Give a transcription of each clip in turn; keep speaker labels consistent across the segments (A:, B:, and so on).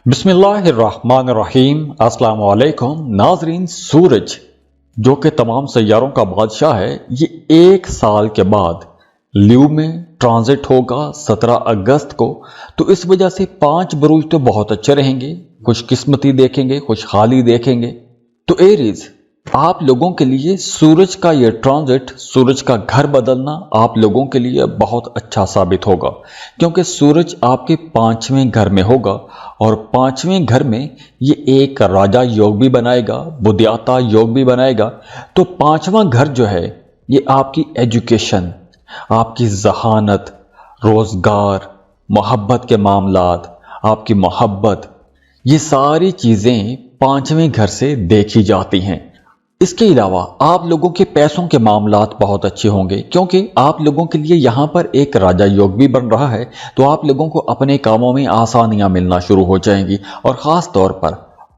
A: बिस्मिल्लाहिर्रहमानिर्रहीम। अस्सलाम वालेकुम नाजरीन। सूरज जो कि तमाम सैयारों का बादशाह है, ये 1 साल के बाद ल्यू में ट्रांजिट होगा 17 अगस्त को। तो इस वजह से 5 बुरुज तो बहुत अच्छे रहेंगे, खुशकिस्मती देखेंगे, खुशहाली देखेंगे। तो एरीज, आप लोगों के लिए सूरज का ये ट्रांजिट, सूरज का घर बदलना आप लोगों के लिए बहुत अच्छा साबित होगा, क्योंकि सूरज आपके 5वें घर में होगा और 5वें घर में ये एक राजा योग भी बनाएगा, बुद्धियाता योग भी बनाएगा। तो 5वां घर जो है ये आपकी एजुकेशन, आपकी जहानत, रोजगार, मोहब्बत के मामलात, आपकी मोहब्बत, ये सारी चीजें 5वें घर से देखी जाती हैं। इसके अलावा आप लोगों के पैसों के मामलात बहुत अच्छे होंगे, क्योंकि आप लोगों के लिए यहाँ पर एक राजा योग भी बन रहा है। तो आप लोगों को अपने कामों में आसानियां मिलना शुरू हो जाएंगी और ख़ास तौर पर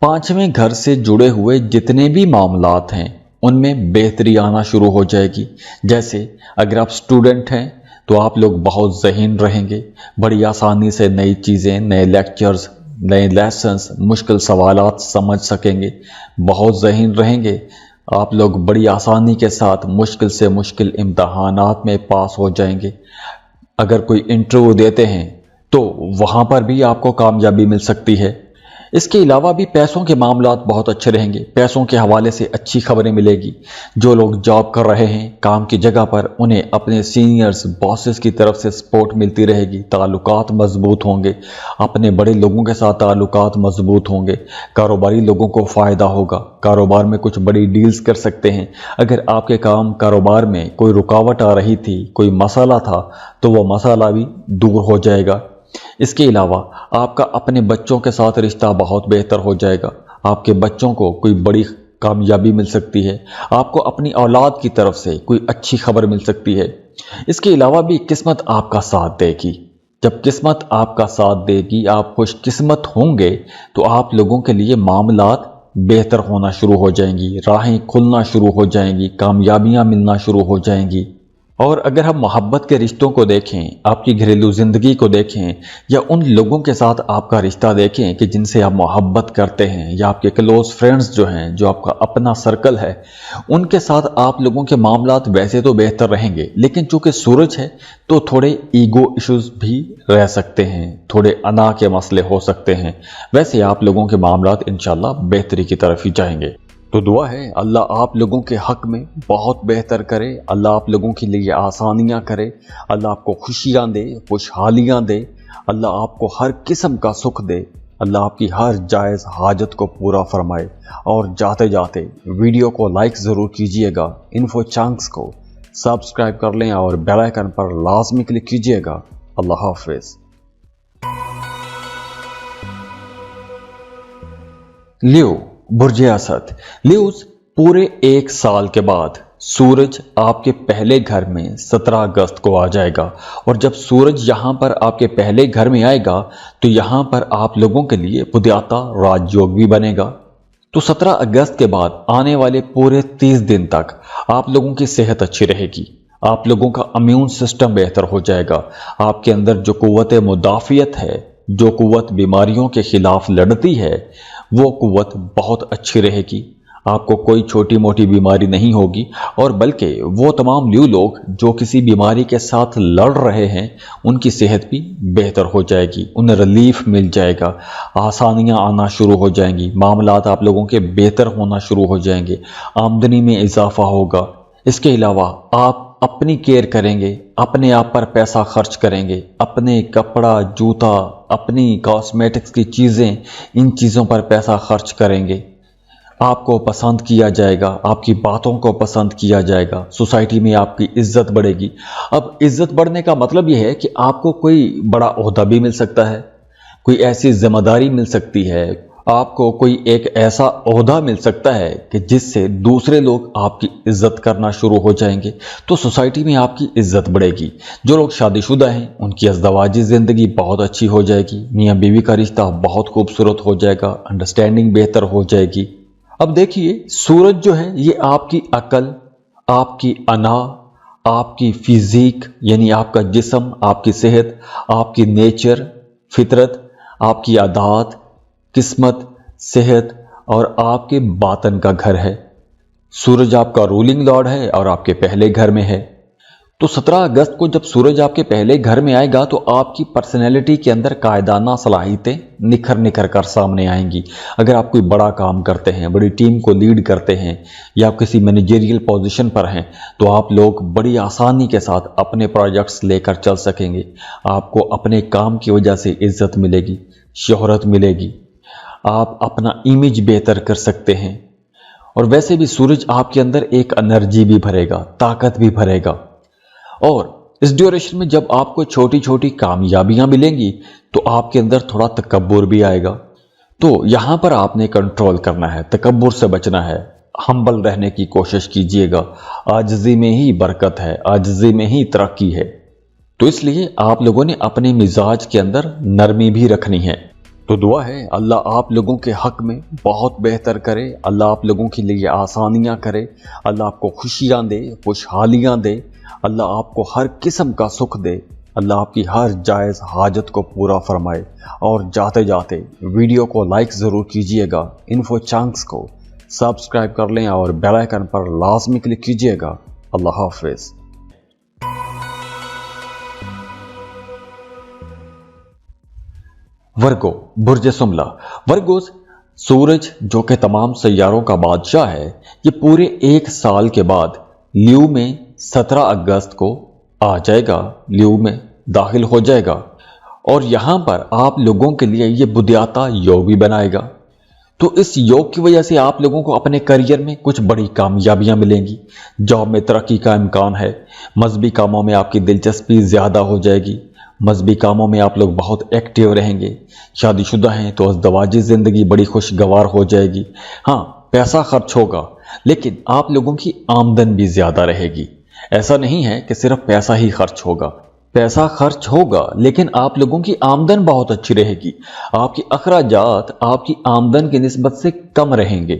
A: 5वें घर से जुड़े हुए जितने भी मामलात हैं उनमें बेहतरी आना शुरू हो जाएगी। जैसे अगर आप स्टूडेंट हैं तो आप लोग बहुत ज़हीन रहेंगे, बड़ी आसानी से नई चीज़ें, नए लेक्चर्स, नए लेसन्स, मुश्किल सवालात समझ सकेंगे, बहुत ज़हीन रहेंगे। आप लोग बड़ी आसानी के साथ मुश्किल से मुश्किल इम्तहानात में पास हो जाएंगे। अगर कोई इंटरव्यू देते हैं तो वहाँ पर भी आपको कामयाबी मिल सकती है। इसके अलावा भी पैसों के मामलात बहुत अच्छे रहेंगे, पैसों के हवाले से अच्छी खबरें मिलेगी। जो लोग जॉब कर रहे हैं काम की जगह पर, उन्हें अपने सीनियर्स, बॉसेस की तरफ से सपोर्ट मिलती रहेगी, ताल्लुकात मजबूत होंगे, अपने बड़े लोगों के साथ ताल्लुकात मजबूत होंगे, कारोबारी लोगों को फ़ायदा होगा, कारोबार में कुछ बड़ी डील्स कर सकते हैं। अगर आपके कारोबार में कोई रुकावट आ रही थी, कोई मसला था, तो वो मसला भी दूर हो जाएगा। इसके अलावा आपका अपने बच्चों के साथ रिश्ता बहुत बेहतर हो जाएगा, आपके बच्चों को कोई बड़ी कामयाबी मिल सकती है, आपको अपनी औलाद की तरफ से कोई अच्छी खबर मिल सकती है। इसके अलावा भी किस्मत आपका साथ देगी। जब किस्मत आपका साथ देगी, आप खुशकिस्मत होंगे, तो आप लोगों के लिए मामलात बेहतर होना शुरू हो जाएंगी, राहें खुलना शुरू हो जाएंगी, कामयाबियां मिलना शुरू हो जाएंगी। और अगर हम मोहब्बत के रिश्तों को देखें, आपकी घरेलू ज़िंदगी को देखें, या उन लोगों के साथ आपका रिश्ता देखें कि जिनसे आप मोहब्बत करते हैं, या आपके क्लोज फ्रेंड्स जो हैं, जो आपका अपना सर्कल है, उनके साथ आप लोगों के मामलात वैसे तो बेहतर रहेंगे, लेकिन चूंकि सूरज है तो थोड़े ईगो इश्यूज भी रह सकते हैं, थोड़े अना के मसले हो सकते हैं। वैसे आप लोगों के मामलात इंशाल्लाह बेहतरी की तरफ ही जाएंगे। तो दुआ है अल्लाह आप लोगों के हक में बहुत बेहतर करे, अल्लाह आप लोगों के लिए आसानियां करे, अल्लाह आपको खुशियां दे, खुशहालियां दे, अल्लाह आपको हर किस्म का सुख दे, अल्लाह आपकी हर जायज़ हाजत को पूरा फरमाए। और जाते जाते वीडियो को लाइक ज़रूर कीजिएगा, इन्फो चंक्स को सब्सक्राइब कर लें और बेल आइकन पर लाजमी क्लिक कीजिएगा। अल्लाह हाफिज़। लियो बुर्ज असद। लियोज, पूरे 1 साल के बाद सूरज आपके पहले घर में 17 अगस्त को आ जाएगा, और जब सूरज यहाँ पर आपके पहले घर में आएगा तो यहाँ पर आप लोगों के लिए बुद्धियाता राजयोग भी बनेगा। तो 17 अगस्त के बाद आने वाले पूरे 30 दिन तक आप लोगों की सेहत अच्छी रहेगी, आप लोगों का इम्यून सिस्टम बेहतर हो जाएगा, आपके अंदर जो कुव्वत मुदाफियत है, जो कुव्वत बीमारियों के खिलाफ लड़ती है, वो कुव्वत बहुत अच्छी रहेगी। आपको कोई छोटी मोटी बीमारी नहीं होगी, और बल्कि वो तमाम ल्यू लोग जो किसी बीमारी के साथ लड़ रहे हैं उनकी सेहत भी बेहतर हो जाएगी, उन्हें रिलीफ मिल जाएगा, आसानियां आना शुरू हो जाएंगी, मामलात आप लोगों के बेहतर होना शुरू हो जाएंगे, आमदनी में इजाफा होगा। इसके अलावा आप अपनी केयर करेंगे, अपने आप पर पैसा खर्च करेंगे, अपने कपड़ा, जूता, अपनी कॉस्मेटिक्स की चीज़ें, इन चीज़ों पर पैसा खर्च करेंगे। आपको पसंद किया जाएगा, आपकी बातों को पसंद किया जाएगा, सोसाइटी में आपकी इज्जत बढ़ेगी। अब इज्जत बढ़ने का मतलब यह है कि आपको कोई बड़ा ओहदा भी मिल सकता है, कोई ऐसी जिम्मेदारी मिल सकती है, आपको कोई एक ऐसा ओहदा मिल सकता है कि जिससे दूसरे लोग आपकी इज्जत करना शुरू हो जाएंगे। तो सोसाइटी में आपकी इज्जत बढ़ेगी। जो लोग शादीशुदा हैं उनकी अज़दवाजी ज़िंदगी बहुत अच्छी हो जाएगी, मियाँ बीवी का रिश्ता बहुत खूबसूरत हो जाएगा, अंडरस्टैंडिंग बेहतर हो जाएगी। अब देखिए, सूरज जो है ये आपकी अकल, आपकी अना, आपकी फिजिक यानी आपका जिस्म, आपकी सेहत, आपकी नेचर, फितरत, आपकी आदात, किस्मत, सेहत और आपके बातन का घर है। सूरज आपका रूलिंग लॉर्ड है और आपके पहले घर में है। तो 17 अगस्त को जब सूरज आपके पहले घर में आएगा तो आपकी पर्सनैलिटी के अंदर कायदाना सलाहियतें निखर निखर कर सामने आएंगी। अगर आप कोई बड़ा काम करते हैं, बड़ी टीम को लीड करते हैं या आप किसी मैनेजरियल पोजीशन पर हैं तो आप लोग बड़ी आसानी के साथ अपने प्रोजेक्ट्स लेकर चल सकेंगे। आपको अपने काम की वजह से इज्जत मिलेगी, शोहरत मिलेगी, आप अपना इमेज बेहतर कर सकते हैं। और वैसे भी सूरज आपके अंदर एक एनर्जी भी भरेगा, ताकत भी भरेगा। और इस ड्यूरेशन में जब आपको छोटी छोटी कामयाबियां मिलेंगी तो आपके अंदर थोड़ा तकब्बुर भी आएगा। तो यहां पर आपने कंट्रोल करना है, तकब्बुर से बचना है, हम्बल रहने की कोशिश कीजिएगा। आजिज़ी में ही बरकत है, आजिज़ी में ही तरक्की है। तो इसलिए आप लोगों ने अपने मिजाज के अंदर नरमी भी रखनी है। तो दुआ है अल्लाह आप लोगों के हक में बहुत बेहतर करे, अल्लाह आप लोगों के लिए आसानियां करे, अल्लाह आपको खुशियां दे, खुशहालियां दे, अल्लाह आपको हर किस्म का सुख दे, अल्लाह आपकी हर जायज़ हाजत को पूरा फरमाए। और जाते जाते वीडियो को लाइक ज़रूर कीजिएगा, इन्फो चंक्स को सब्सक्राइब कर लें और बेल आइकन पर लाजमी क्लिक कीजिएगा। अल्लाह हाफिज़। वर्गो, बुर्ज सुमला। वर्गोस, सूरज जो कि तमाम सैयारों का बादशाह है, ये पूरे एक साल के बाद ल्यू में 17 अगस्त को आ जाएगा, ल्यू में दाखिल हो जाएगा। और यहां पर आप लोगों के लिए ये बुद्धियाता योग भी बनाएगा। तो इस योग की वजह से आप लोगों को अपने करियर में कुछ बड़ी कामयाबियां मिलेंगी, जॉब में तरक्की का इम्कान है, मजहबी कामों में आपकी दिलचस्पी ज्यादा हो जाएगी, मजहबी कामों में आप लोग बहुत एक्टिव रहेंगे। शादीशुदा हैं तो अज़दवाजी ज़िंदगी बड़ी खुशगवार हो जाएगी। हाँ, पैसा खर्च होगा लेकिन आप लोगों की आमदन भी ज़्यादा रहेगी। ऐसा नहीं है कि सिर्फ पैसा ही खर्च होगा, पैसा खर्च होगा लेकिन आप लोगों की आमदन बहुत अच्छी रहेगी। आपकी अखराजात आपकी आमदन की निस्बत से कम रहेंगे।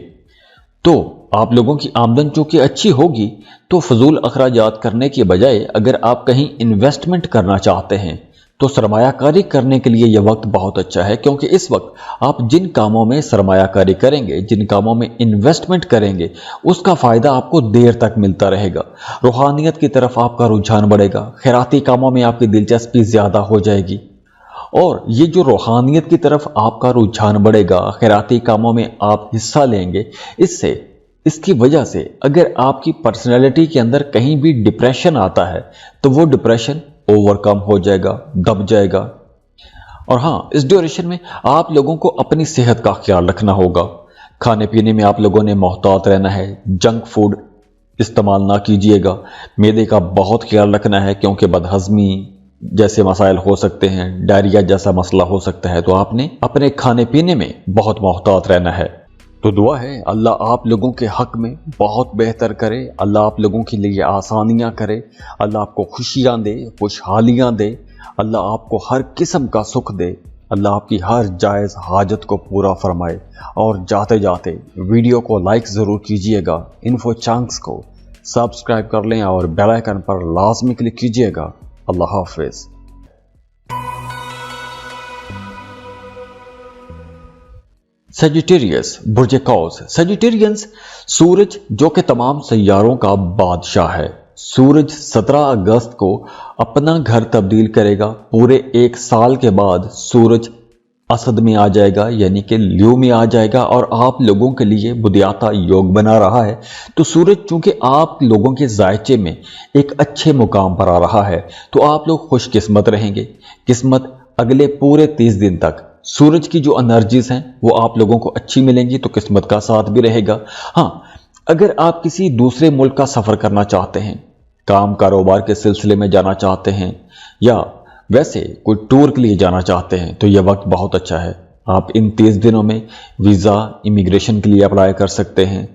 A: तो आप लोगों की आमदन चूंकि अच्छी होगी तो फजूल अखराजात करने के बजाय अगर आप कहीं इन्वेस्टमेंट करना चाहते हैं तो सरमायाकारी करने के लिए यह वक्त बहुत अच्छा है, क्योंकि इस वक्त आप जिन कामों में सरमायाकारी करेंगे, जिन कामों में इन्वेस्टमेंट करेंगे, उसका फ़ायदा आपको देर तक मिलता रहेगा। रूहानियत की तरफ आपका रुझान बढ़ेगा, खैराती कामों में आपकी दिलचस्पी ज़्यादा हो जाएगी। और ये जो रूहानियत की तरफ आपका रुझान बढ़ेगा, खैराती कामों में आप हिस्सा लेंगे, इसकी वजह से अगर आपकी पर्सनैलिटी के अंदर कहीं भी डिप्रेशन आता है तो वो डिप्रेशन ओवरकम हो जाएगा, दब जाएगा। और हाँ, इस ड्यूरेशन में आप लोगों को अपनी सेहत का ख्याल रखना होगा। खाने पीने में आप लोगों ने मोहतात रहना है, जंक फूड इस्तेमाल ना कीजिएगा। मैदे का बहुत ख्याल रखना है क्योंकि बदहजमी जैसे मसाइल हो सकते हैं, डायरिया जैसा मसला हो सकता है, तो आपने अपने खाने पीने में बहुत मोहतात रहना है। तो दुआ है अल्लाह आप लोगों के हक में बहुत बेहतर करे, अल्लाह आप लोगों के लिए आसानियां करे, अल्लाह आपको खुशियां दे, खुशहालियां दे, अल्लाह आपको हर किस्म का सुख दे, अल्लाह आपकी हर जायज़ हाजत को पूरा फरमाए। और जाते जाते वीडियो को लाइक ज़रूर कीजिएगा, इन्फो चंक्स को सब्सक्राइब कर लें और बेल आइकन पर लाजमी क्लिक कीजिएगा। अल्लाह हाफिज़। सेजिटेरियस, बुर्ज कौस। सेजिटेरियंस, सूरज जो कि तमाम सैयारों का बादशाह है, सूरज 17 अगस्त को अपना घर तब्दील करेगा। पूरे एक साल के बाद सूरज असद में आ जाएगा, यानी कि ल्यू में आ जाएगा और आप लोगों के लिए बुद्धियाता योग बना रहा है। तो सूरज चूंकि आप लोगों के जायचे में एक अच्छे मुकाम पर आ रहा है तो आप लोग खुशकिस्मत रहेंगे। किस्मत अगले पूरे 30 दिन तक सूरज की जो एनर्जीज हैं वो आप लोगों को अच्छी मिलेंगी, तो किस्मत का साथ भी रहेगा। हाँ, अगर आप किसी दूसरे मुल्क का सफ़र करना चाहते हैं, काम कारोबार के सिलसिले में जाना चाहते हैं या वैसे कोई टूर के लिए जाना चाहते हैं तो यह वक्त बहुत अच्छा है। आप इन 30 दिनों में वीज़ा इमिग्रेशन के लिए अप्लाई कर सकते हैं,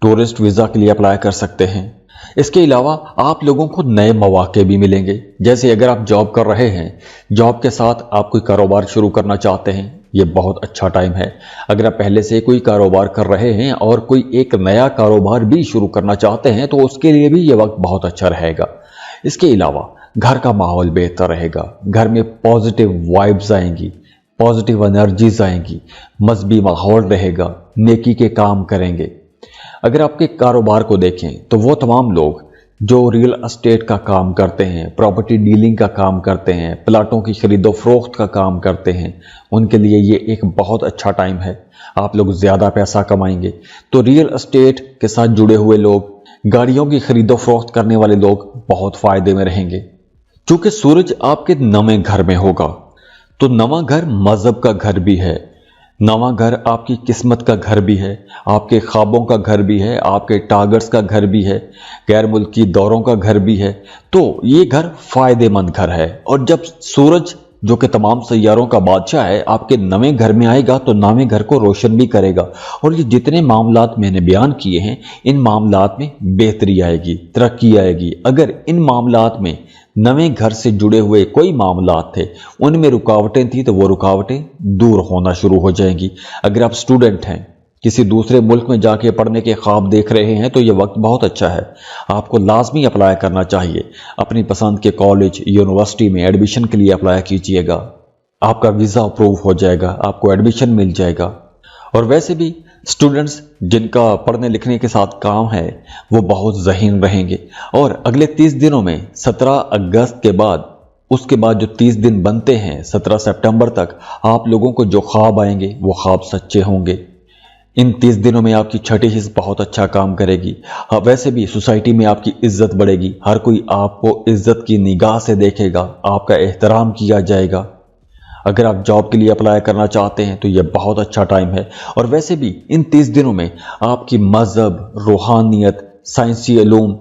A: टूरिस्ट वीज़ा के लिए अप्लाई कर सकते हैं। इसके अलावा आप लोगों को नए मौके भी मिलेंगे। जैसे अगर आप जॉब कर रहे हैं, जॉब के साथ आप कोई कारोबार शुरू करना चाहते हैं, ये बहुत अच्छा टाइम है। अगर आप पहले से कोई कारोबार कर रहे हैं और कोई एक नया कारोबार भी शुरू करना चाहते हैं तो उसके लिए भी ये वक्त बहुत अच्छा रहेगा। इसके अलावा घर का माहौल बेहतर रहेगा, घर में पॉजिटिव वाइब्स आएंगी, पॉजिटिव एनर्जीज आएंगी, मजहबी माहौल रहेगा, नेकी के काम करेंगे। अगर आपके कारोबार को देखें तो वो तमाम लोग जो रियल एस्टेट का काम करते हैं, प्रॉपर्टी डीलिंग का काम करते हैं, प्लाटों की खरीदो फरोख्त का काम करते हैं, उनके लिए ये एक बहुत अच्छा टाइम है। आप लोग ज़्यादा पैसा कमाएंगे। तो रियल एस्टेट के साथ जुड़े हुए लोग, गाड़ियों की खरीदो फरोख्त करने वाले लोग बहुत फ़ायदे में रहेंगे। चूँकि सूरज आपके नवें घर में होगा, तो नवा घर मजहब का घर भी है, नवा घर आपकी किस्मत का घर भी है, आपके ख्वाबों का घर भी है, आपके टारगेट्स का घर भी है, गैर मुल्की दौरों का घर भी है। तो ये घर फ़ायदेमंद घर है। और जब सूरज जो कि तमाम सैयारों का बादशाह है आपके नवे घर में आएगा तो नवे घर को रोशन भी करेगा। और ये जितने मामलात मैंने बयान किए हैं, इन मामलात में बेहतरी आएगी, तरक्की आएगी। अगर इन मामलात में नवे घर से जुड़े हुए कोई मामलात थे, उनमें रुकावटें थी, तो वो रुकावटें दूर होना शुरू हो जाएंगी। अगर आप स्टूडेंट हैं, किसी दूसरे मुल्क में जाके पढ़ने के ख्वाब देख रहे हैं, तो ये वक्त बहुत अच्छा है। आपको लाजमी अप्लाई करना चाहिए। अपनी पसंद के कॉलेज, यूनिवर्सिटी में एडमिशन के लिए अप्लाई कीजिएगा। आपका वीज़ा अप्रूव हो जाएगा, आपको एडमिशन मिल जाएगा। और वैसे भी स्टूडेंट्स जिनका पढ़ने लिखने के साथ काम है, वो बहुत ज़हीन रहेंगे। और अगले 30 दिनों में 17 अगस्त के बाद, उसके बाद जो 30 दिन बनते हैं 17 सितंबर तक, आप लोगों को जो ख्वाब आएंगे वो ख्वाब सच्चे होंगे। इन 30 दिनों में आपकी छठी हिस्स बहुत अच्छा काम करेगी। वैसे भी सोसाइटी में आपकी इज्जत बढ़ेगी, हर कोई आपको इज्जत की निगाह से देखेगा, आपका एहतराम किया जाएगा। अगर आप जॉब के लिए अप्लाई करना चाहते हैं तो यह बहुत अच्छा टाइम है। और वैसे भी इन 30 दिनों में आपकी मजहब, रूहानियत, साइंसी इल्म,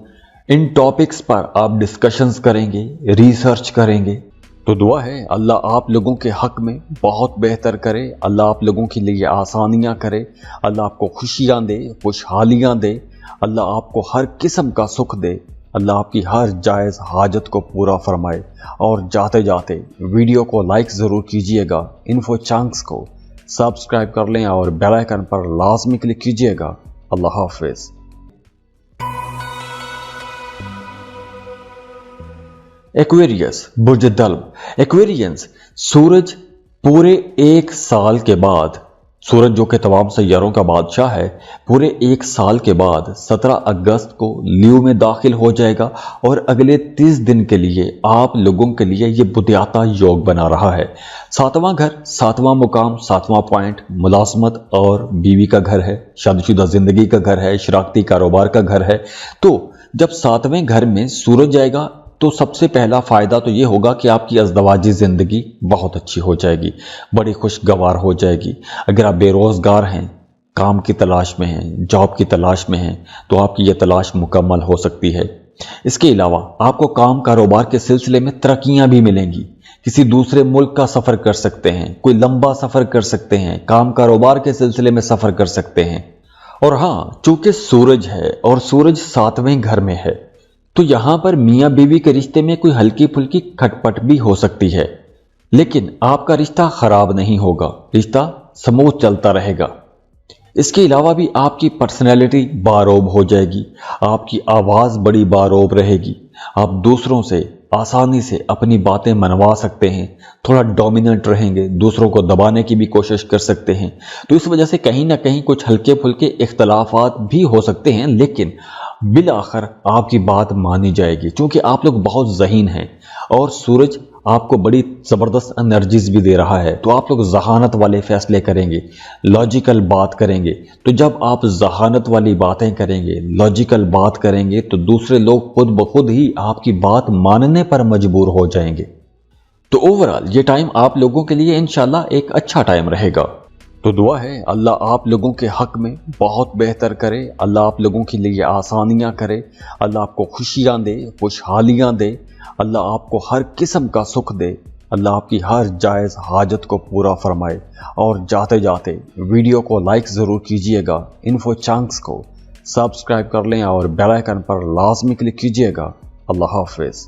A: इन टॉपिक्स पर आप डिस्कशंस करेंगे, रिसर्च करेंगे। तो दुआ है अल्लाह आप लोगों के हक में बहुत बेहतर करे, अल्लाह आप लोगों के लिए आसानियां करे, अल्लाह आपको खुशियां दे, खुशहालियां दे, अल्लाह आपको हर किस्म का सुख दे, अल्लाह आपकी हर जायज़ हाजत को पूरा फरमाए। और जाते जाते वीडियो को लाइक ज़रूर कीजिएगा, इन्फो चंक्स को सब्सक्राइब कर लें और बेल आइकन पर लाजमी क्लिक कीजिएगा। अल्लाह हाफिज़। एक्वेरियस, बुर्ज दल्ब। एक्वेरियंस, सूरज पूरे 1 साल के बाद, सूरज जो कि तमाम सैयारों का बादशाह है, पूरे 1 साल के बाद 17 अगस्त को लियो में दाखिल हो जाएगा। और अगले 30 दिन के लिए आप लोगों के लिए ये बुद्याता योग बना रहा है। 7वां घर, 7वां मुकाम, 7वां पॉइंट मुलाजमत और बीवी का घर है, शादीशुदा जिंदगी का घर है, शराकती कारोबार का घर है। तो जब 7वें घर में सूरज जाएगा तो सबसे पहला फ़ायदा तो ये होगा कि आपकी अज़दवाजी ज़िंदगी बहुत अच्छी हो जाएगी, बड़ी खुशगवार हो जाएगी। अगर आप बेरोज़गार हैं, काम की तलाश में हैं, जॉब की तलाश में हैं, तो आपकी ये तलाश मुकम्मल हो सकती है। इसके अलावा आपको काम कारोबार के सिलसिले में तरक्कियाँ भी मिलेंगी। किसी दूसरे मुल्क का सफ़र कर सकते हैं, कोई लंबा सफ़र कर सकते हैं, काम कारोबार के सिलसिले में सफ़र कर सकते हैं। और हाँ, चूँकि सूरज है और सूरज 7वें घर में है, तो यहां पर मियां बीवी के रिश्ते में कोई हल्की फुल्की खटपट भी हो सकती है, लेकिन आपका रिश्ता खराब नहीं होगा, रिश्ता स्मूथ चलता रहेगा। इसके अलावा भी आपकी पर्सनैलिटी बारोब हो जाएगी, आपकी आवाज़ बड़ी बारोब रहेगी, आप दूसरों से आसानी से अपनी बातें मनवा सकते हैं, थोड़ा डोमिनेंट रहेंगे, दूसरों को दबाने की भी कोशिश कर सकते हैं। तो इस वजह से कहीं ना कहीं कुछ हल्के फुल्के इख्तलाफात भी हो सकते हैं, लेकिन बिल आखिर आपकी बात मानी जाएगी, क्योंकि आप लोग बहुत ज़हीन हैं और सूरज आपको बड़ी ज़बरदस्त एनर्जीज भी दे रहा है। तो आप लोग जहानत वाले फैसले करेंगे, लॉजिकल बात करेंगे। तो जब आप जहानत वाली बातें करेंगे, लॉजिकल बात करेंगे, तो दूसरे लोग खुद ब खुद ही आपकी बात मानने पर मजबूर हो जाएंगे। तो ओवरऑल ये टाइम आप लोगों के लिए इंशाल्लाह एक अच्छा टाइम रहेगा। तो दुआ है अल्लाह आप लोगों के हक में बहुत बेहतर करे, अल्लाह आप लोगों के लिए आसानियां करे, अल्लाह आपको खुशियां दे, खुशहालियां दे, अल्लाह आपको हर किस्म का सुख दे, अल्लाह आपकी हर जायज़ हाजत को पूरा फरमाए। और जाते जाते वीडियो को लाइक ज़रूर कीजिएगा, इन्फो चंक्स को सब्सक्राइब कर लें और बेल आइकन पर लाजमी क्लिक कीजिएगा। अल्लाह हाफिज़।